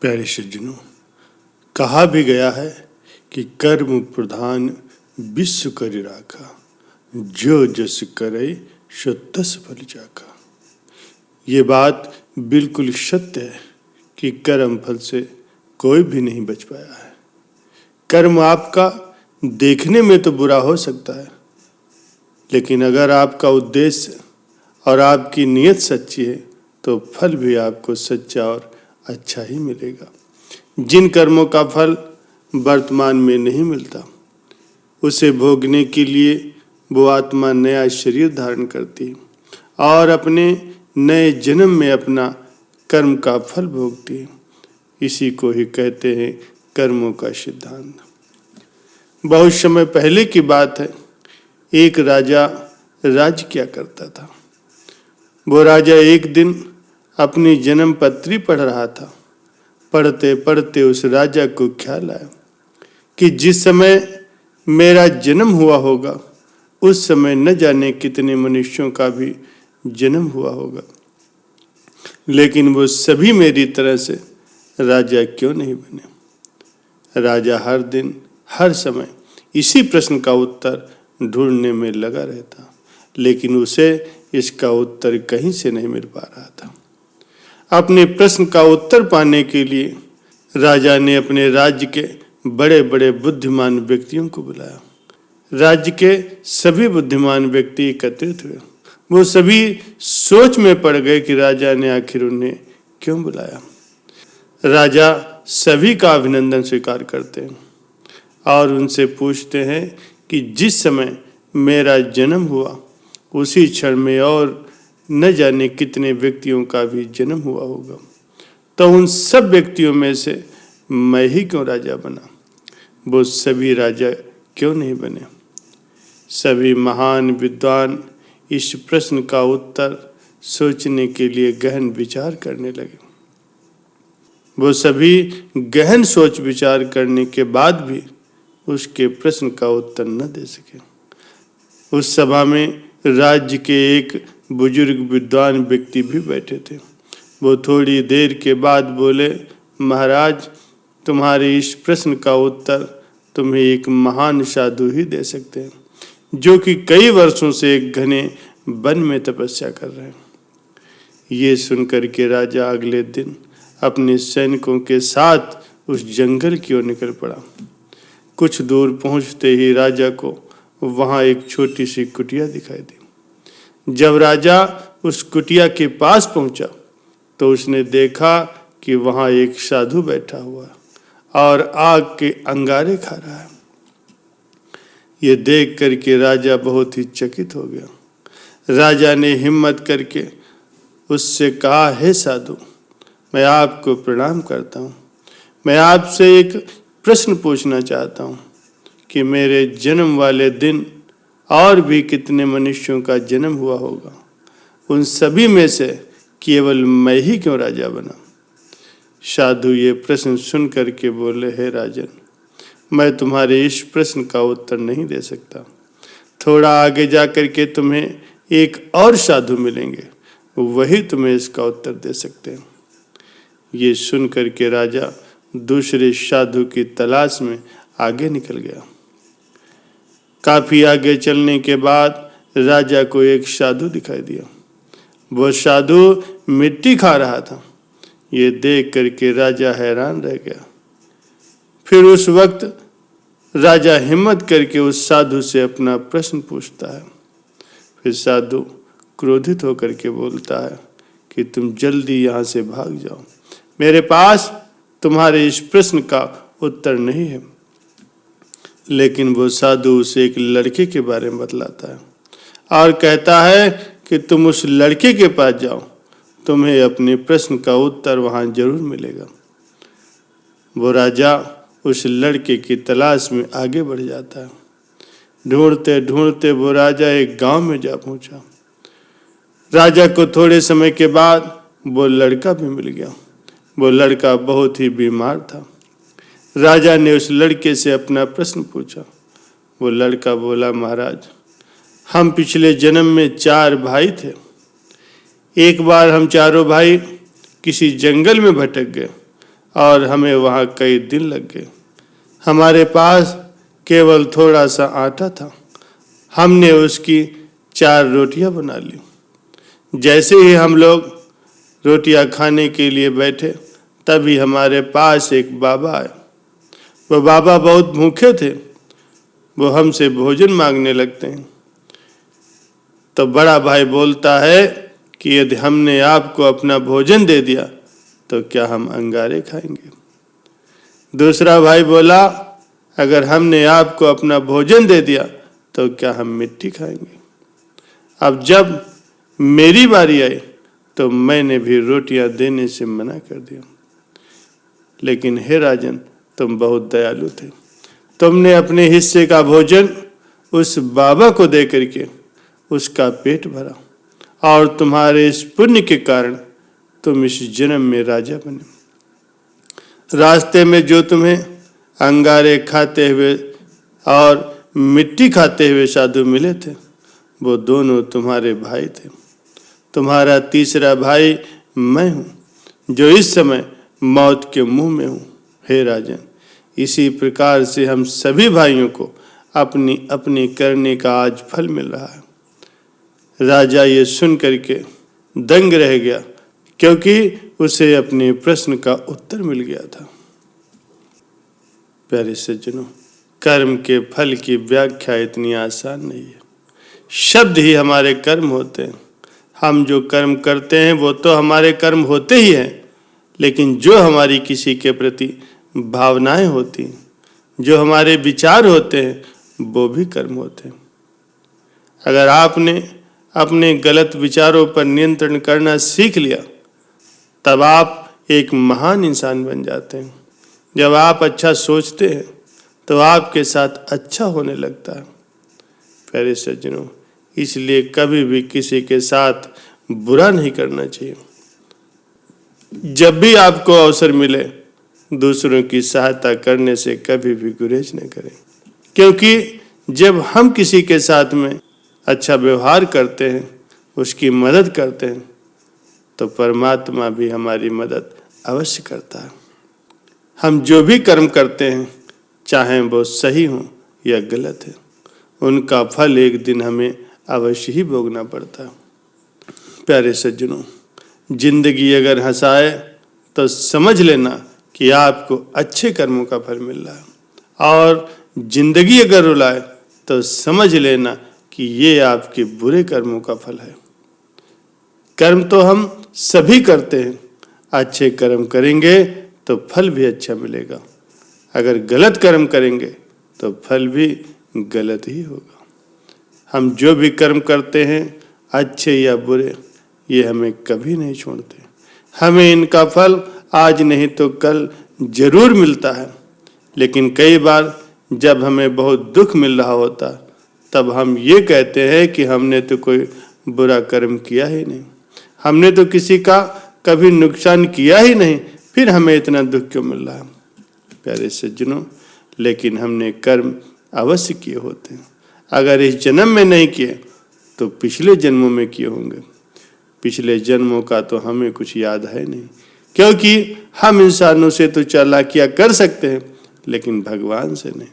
प्यारे सज्जनों, कहा भी गया है कि कर्म प्रधान विश्व करि राखा, जो जस करे सो तस फल चाखा। ये बात बिल्कुल सत्य है कि कर्म फल से कोई भी नहीं बच पाया है। कर्म आपका देखने में तो बुरा हो सकता है, लेकिन अगर आपका उद्देश्य और आपकी नीयत सच्ची है तो फल भी आपको सच्चा और अच्छा ही मिलेगा। जिन कर्मों का फल वर्तमान में नहीं मिलता, उसे भोगने के लिए वो आत्मा नया शरीर धारण करती और अपने नए जन्म में अपना कर्म का फल भोगती है। इसी को ही कहते हैं कर्मों का सिद्धांत। बहुत समय पहले की बात है, एक राजा राज्य किया करता था। वो राजा एक दिन अपनी जन्म पत्री पढ़ रहा था। पढ़ते पढ़ते उस राजा को ख्याल आया कि जिस समय मेरा जन्म हुआ होगा, उस समय न जाने कितने मनुष्यों का भी जन्म हुआ होगा, लेकिन वो सभी मेरी तरह से राजा क्यों नहीं बने। राजा हर दिन हर समय इसी प्रश्न का उत्तर ढूंढने में लगा रहता, लेकिन उसे इसका उत्तर कहीं से नहीं मिल पा रहा था। अपने प्रश्न का उत्तर पाने के लिए राजा ने अपने राज्य के बड़े बड़े बुद्धिमान व्यक्तियों को बुलाया। राज्य के सभी बुद्धिमान व्यक्ति एकत्रित हुए। वो सभी सोच में पड़ गए कि राजा ने आखिर उन्हें क्यों बुलाया। राजा सभी का अभिनंदन स्वीकार करते हैं और उनसे पूछते हैं कि जिस समय मेरा जन्म हुआ, उसी क्षण में और न जाने कितने व्यक्तियों का भी जन्म हुआ होगा, तो उन सब व्यक्तियों में से मैं ही क्यों राजा बना, वो सभी राजा क्यों नहीं बने। सभी महान विद्वान इस प्रश्न का उत्तर सोचने के लिए गहन विचार करने लगे। वो सभी गहन सोच विचार करने के बाद भी उसके प्रश्न का उत्तर न दे सके। उस सभा में राज्य के एक बुजुर्ग विद्वान व्यक्ति भी बैठे थे। वो थोड़ी देर के बाद बोले, महाराज, तुम्हारे इस प्रश्न का उत्तर तुम्हें एक महान साधु ही दे सकते हैं, जो कि कई वर्षों से एक घने वन में तपस्या कर रहे हैं। ये सुनकर के राजा अगले दिन अपने सैनिकों के साथ उस जंगल की ओर निकल पड़ा। कुछ दूर पहुंचते ही राजा को वहां एक छोटी सी कुटिया दिखाई दी। जब राजा उस कुटिया के पास पहुंचा तो उसने देखा कि वहां एक साधु बैठा हुआ और आग के अंगारे खा रहा है। ये देख करके राजा बहुत ही चकित हो गया। राजा ने हिम्मत करके उससे कहा, हे साधु, मैं आपको प्रणाम करता हूँ। मैं आपसे एक प्रश्न पूछना चाहता हूँ कि मेरे जन्म वाले दिन और भी कितने मनुष्यों का जन्म हुआ होगा, उन सभी में से केवल मैं ही क्यों राजा बना। साधु ये प्रश्न सुन करके बोले, हे राजन, मैं तुम्हारे इस प्रश्न का उत्तर नहीं दे सकता। थोड़ा आगे जा करके तुम्हें एक और साधु मिलेंगे, वही तुम्हें इसका उत्तर दे सकते हैं। ये सुन करके राजा दूसरे साधु की तलाश में आगे निकल गया। काफी आगे चलने के बाद राजा को एक साधु दिखाई दिया। वो साधु मिट्टी खा रहा था। ये देख करके राजा हैरान रह गया। फिर उस वक्त राजा हिम्मत करके उस साधु से अपना प्रश्न पूछता है। फिर साधु क्रोधित होकर के बोलता है कि तुम जल्दी यहाँ से भाग जाओ, मेरे पास तुम्हारे इस प्रश्न का उत्तर नहीं है। लेकिन वो साधु उसे एक लड़के के बारे में बतलाता है और कहता है कि तुम उस लड़के के पास जाओ, तुम्हें अपने प्रश्न का उत्तर वहां जरूर मिलेगा। वो राजा उस लड़के की तलाश में आगे बढ़ जाता है। ढूंढते ढूंढते वो राजा एक गांव में जा पहुंचा। राजा को थोड़े समय के बाद वो लड़का भी मिल गया। वो लड़का बहुत ही बीमार था। राजा ने उस लड़के से अपना प्रश्न पूछा। वो लड़का बोला, महाराज, हम पिछले जन्म में 4 भाई थे। एक बार हम चारों भाई किसी जंगल में भटक गए और हमें वहाँ कई दिन लग गए। हमारे पास केवल थोड़ा सा आटा था। हमने उसकी 4 रोटियां बना ली। जैसे ही हम लोग रोटियां खाने के लिए बैठे, तभी हमारे पास एक बाबा आए। वो बाबा बहुत भूखे थे। वो हमसे भोजन मांगने लगते हैं। तो बड़ा भाई बोलता है कि यदि हमने आपको अपना भोजन दे दिया तो क्या हम अंगारे खाएंगे। दूसरा भाई बोला, अगर हमने आपको अपना भोजन दे दिया तो क्या हम मिट्टी खाएंगे। अब जब मेरी बारी आई तो मैंने भी रोटियां देने से मना कर दिया। लेकिन हे राजन, तुम बहुत दयालु थे। तुमने अपने हिस्से का भोजन उस बाबा को दे करके उसका पेट भरा, और तुम्हारे इस पुण्य के कारण तुम इस जन्म में राजा बने। रास्ते में जो तुम्हें अंगारे खाते हुए और मिट्टी खाते हुए साधु मिले थे, वो दोनों तुम्हारे भाई थे। तुम्हारा तीसरा भाई मैं हूँ, जो इस समय मौत के मुंह में हूँ। हे राजन, इसी प्रकार से हम सभी भाइयों को अपनी अपनी करने का आज फल मिल रहा है। राजा ये सुन करके दंग रह गया, क्योंकि उसे अपने प्रश्न का उत्तर मिल गया था। प्यारे सज्जनों, कर्म के फल की व्याख्या इतनी आसान नहीं है। शब्द ही हमारे कर्म होते हैं। हम जो कर्म करते हैं वो तो हमारे कर्म होते ही हैं, लेकिन जो हमारी किसी के प्रति भावनाएं होती हैं, जो हमारे विचार होते हैं, वो भी कर्म होते हैं। अगर आपने अपने गलत विचारों पर नियंत्रण करना सीख लिया, तब आप एक महान इंसान बन जाते हैं। जब आप अच्छा सोचते हैं तो आपके साथ अच्छा होने लगता है। प्यारे सज्जनों, इसलिए कभी भी किसी के साथ बुरा नहीं करना चाहिए। जब भी आपको अवसर मिले, दूसरों की सहायता करने से कभी भी गुरेज न करें, क्योंकि जब हम किसी के साथ में अच्छा व्यवहार करते हैं, उसकी मदद करते हैं, तो परमात्मा भी हमारी मदद अवश्य करता है। हम जो भी कर्म करते हैं, चाहे वो सही हो या गलत है, उनका फल एक दिन हमें अवश्य ही भोगना पड़ता है। प्यारे सज्जनों, जिंदगी अगर हंसाए तो समझ लेना कि आपको अच्छे कर्मों का फल मिल रहा है, और जिंदगी अगर रुलाए तो समझ लेना कि ये आपके बुरे कर्मों का फल है। कर्म तो हम सभी करते हैं। अच्छे कर्म करेंगे तो फल भी अच्छा मिलेगा। अगर गलत कर्म करेंगे तो फल भी गलत ही होगा। हम जो भी कर्म करते हैं, अच्छे या बुरे, ये हमें कभी नहीं छोड़ते। हमें इनका फल आज नहीं तो कल जरूर मिलता है। लेकिन कई बार जब हमें बहुत दुख मिल रहा होता, तब हम ये कहते हैं कि हमने तो कोई बुरा कर्म किया ही नहीं, हमने तो किसी का कभी नुकसान किया ही नहीं, फिर हमें इतना दुख क्यों मिल रहा है। प्यारे सज्जनों, लेकिन हमने कर्म अवश्य किए होते हैं। अगर इस जन्म में नहीं किए तो पिछले जन्मों में किए होंगे। पिछले जन्मों का तो हमें कुछ याद है नहीं, क्योंकि हम इंसानों से तो चालाकियां कर सकते हैं, लेकिन भगवान से नहीं।